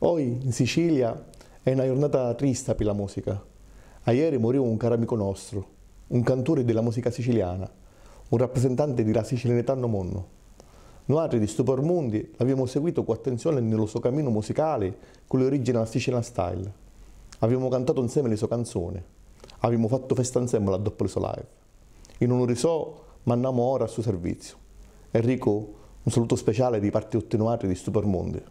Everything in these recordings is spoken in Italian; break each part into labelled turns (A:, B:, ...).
A: Oggi in Sicilia è una giornata triste per la musica. A ieri moriva un caro amico nostro, un cantore della musica siciliana, un rappresentante della sicilianità nel mondo. Noi di Stupor Mundi l'abbiamo seguito con attenzione nello suo cammino musicale con le origini della Sicilian Style. Abbiamo cantato insieme le sue canzoni, abbiamo fatto festa insieme dopo le sue live. In onore suo mandiamo ora al suo servizio. Enrico, un saluto speciale di parte di tutti noi di Stupor Mundi.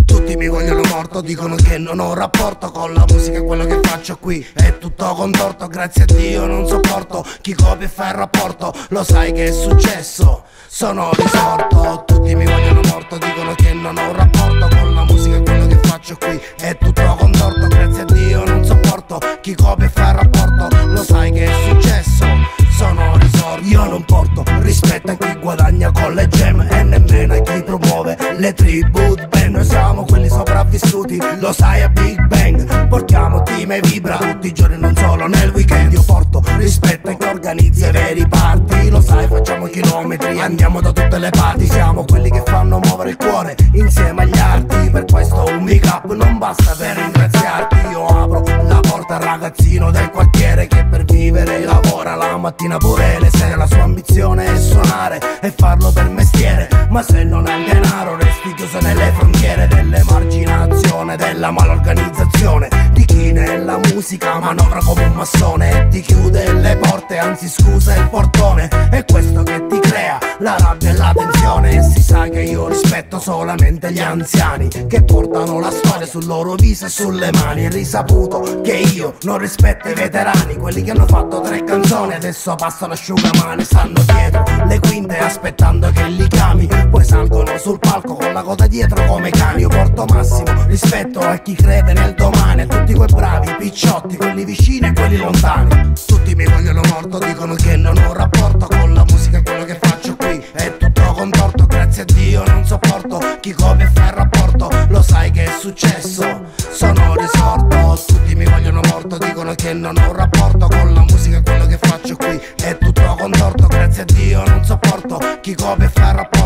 B: Tutti mi vogliono morto, dicono che non ho rapporto con la musica, quello che faccio qui è tutto contorto. Grazie a Dio non sopporto chi copia e fa il rapporto, lo sai che è successo, sono risorto. Tutti mi vogliono morto, dicono che non ho rapporto con la musica, quello che faccio qui è tutto contorto. Grazie a Dio non sopporto chi copia e fa il rapporto, lo sai che è successo, sono risorto. Io non porto rispetto a chi guadagna con le gem e nemmeno a chi promuove le tribute band. Noi siamo quelli sopravvissuti, lo sai a Big Bang. Portiamo team e vibra tutti i giorni, non solo nel weekend. Io porto rispetto a chi organizza i veri party, lo sai facciamo chilometri, andiamo da tutte le parti. Siamo quelli che fanno muovere il cuore insieme agli arti. Per questo un big up non basta per ringraziarti. Io apro la porta al ragazzino del quartiere che per vivere lavora la mattina pure le sere. La sua ambizione è suonare e farlo per mestiere, ma se non hai denaro resti chiuso nelle frontiere dell'emarginazione, della malorganizzazione, di chi nella musica manovra come un massone e ti chiude le porte, anzi scusa il portone. È questo che ti crea la rabbia e la tensione. E si sa che io rispetto solamente gli anziani che portano la storia sul loro viso e sulle mani. È risaputo che io non rispetto i veterani, quelli che hanno fatto 3 canzoni adesso passano asciugamani, stanno dietro le quinte aspettando che li chiami, poi salgono sul palco con la coda dietro come cani. Io porto massimo rispetto a chi crede nel domani, a tutti quei bravi picciotti, quelli vicini e quelli lontani. Tutti mi vogliono morto, dicono che non ho rapporto con la musica, quello che faccio qui è tutto contorto. Grazie a Dio non sopporto chi copia e fa il rapporto, lo sai che è successo, sono risorto. Tutti mi vogliono morto, dicono che non ho rapporto con la musica, quello che faccio qui è tutto contorto. Grazie a Dio non sopporto chi copia e fa il rapporto,